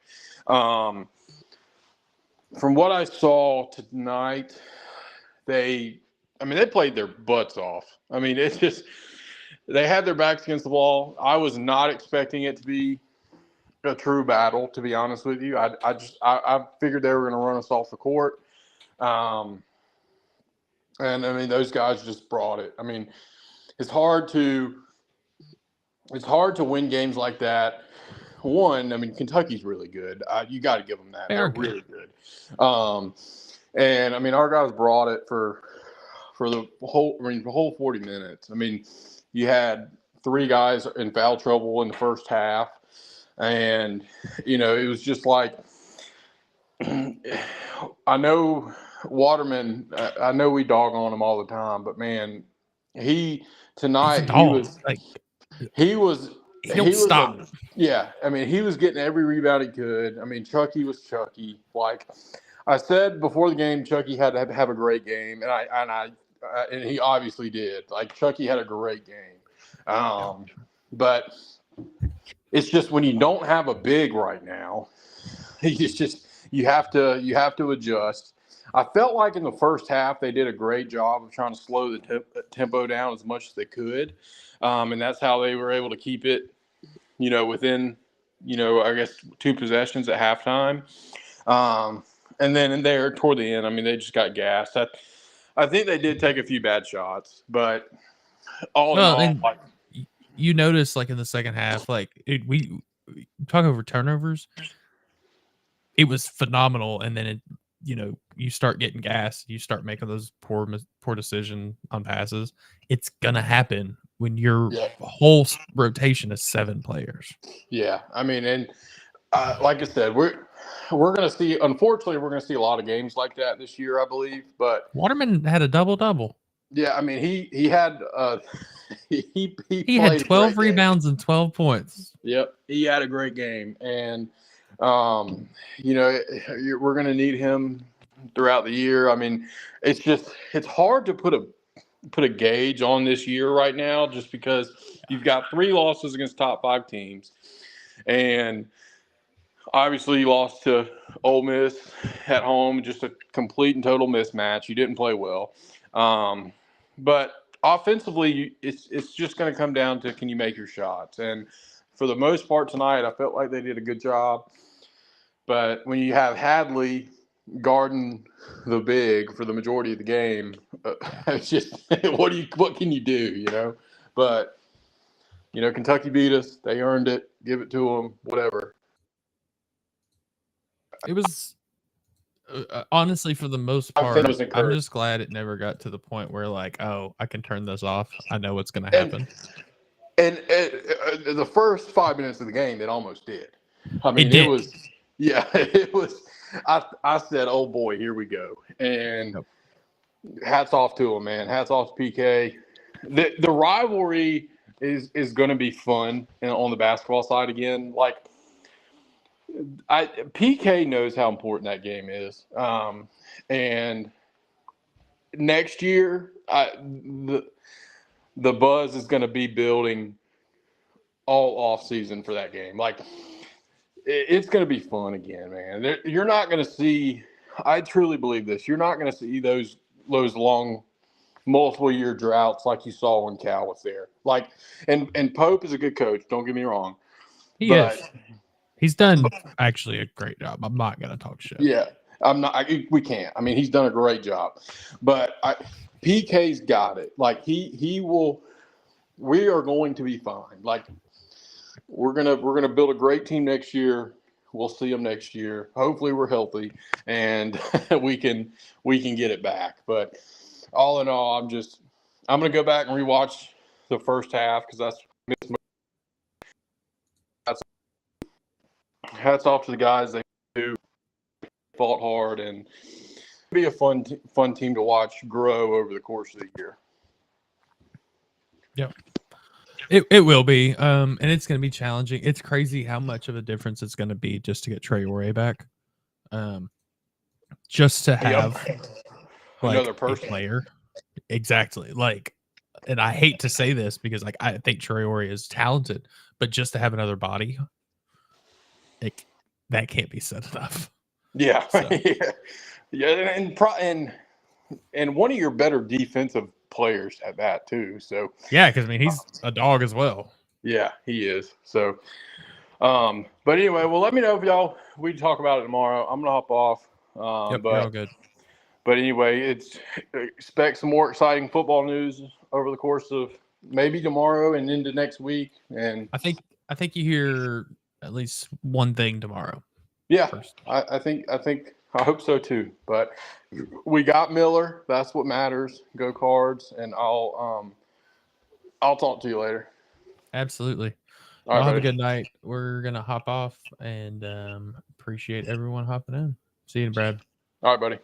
From what I saw tonight, they played their butts off. I mean, it's just they had their backs against the wall. I was not expecting it to be a true battle, to be honest with you. I figured they were going to run us off the court. And those guys just brought it. I mean, it's hard to win games like that. One, Kentucky's really good. You got to give them that. They're really good. And our guys brought it for for the whole 40 minutes. I mean, you had 3 guys in foul trouble in the first half, and it was just like I know Waterman. I know we dog on him all the time, but man, tonight he was yeah. I mean, he was getting every rebound he could. I mean, Chucky was Chucky. Like I said before the game, Chucky had to have a great game, and he obviously did. Like Chucky had a great game, but it's just when you don't have a big right now, it's just you have to adjust. I felt like in the first half they did a great job of trying to slow the tempo down as much as they could, and that's how they were able to keep it, within, I guess 2 possessions at halftime. And then in there toward the end, I mean, they just got gassed. I think they did take a few bad shots, but all in all, you notice like in the second half, like we talk over turnovers. It was phenomenal, and then you start getting gassed. You start making those poor decision on passes. It's gonna happen when your whole rotation is 7 players. Yeah, I mean, and like I said, we're going to see. Unfortunately, we're going to see a lot of games like that this year, I believe. But Waterman had a double-double. Yeah, I mean, he had he had 12 rebounds and 12 points. Yep, he had a great game, and we're going to need him throughout the year. I mean, it's hard to put a gauge on this year right now, just because you've got 3 losses against top 5 teams, and obviously you lost to Ole Miss at home, just a complete and total mismatch. You didn't play well, but offensively, it's just going to come down to, can you make your shots? And for the most part tonight, I felt like they did a good job. But when you have Hadley guarding the big for the majority of the game, it's just what can you do, But Kentucky beat us. They earned it. Give it to them. Whatever. It was honestly, for the most part, I'm just glad it never got to the point where like, oh, I can turn this off. I know what's going to happen. And the first 5 minutes of the game, it almost did. I mean, it was. Yeah, it was. I said, "Oh boy, here we go!" And hats off to him, man. Hats off to PK. The rivalry is going to be fun on the basketball side again. Like, PK knows how important that game is, and next year, the buzz is going to be building all off season for that game. Like, it's going to be fun again, man. You're not going to see – I truly believe this. You're not going to see those long multiple-year droughts like you saw when Cal was there. Like, and Pope is a good coach. Don't get me wrong. He is. He's done actually a great job. I'm not going to talk shit. Yeah, I'm not. We can't. I mean, he's done a great job. But PK's got it. Like, he will – we are going to be fine. Like, we're gonna build a great team next year. We'll see them next year. Hopefully, we're healthy and we can get it back. But all in all, I'm gonna go back and rewatch the first half, because hats off to the guys. They fought hard, and be a fun team to watch grow over the course of the year. Yep. It will be, and it's going to be challenging. It's crazy how much of a difference it's going to be just to get Traore back, just to have like another person, a player. Exactly. Like, and I hate to say this because like I think Traore is talented, but just to have another body, that can't be said enough. Yeah, so. And one of your better defensive players at that too. So yeah, because I mean he's a dog as well. Yeah, he is. So, but anyway, well, let me know if we talk about it tomorrow. I'm gonna hop off. Yep, we're all good. But anyway, expect some more exciting football news over the course of maybe tomorrow and into next week. And I think you hear at least one thing tomorrow. Yeah, I think I hope so too. But we got Miller. That's what matters. Go Cards, and I'll talk to you later. Absolutely. All right, Y'all have a buddy. good night. We're gonna hop off and appreciate everyone hopping in. See you, Brad. All right, buddy.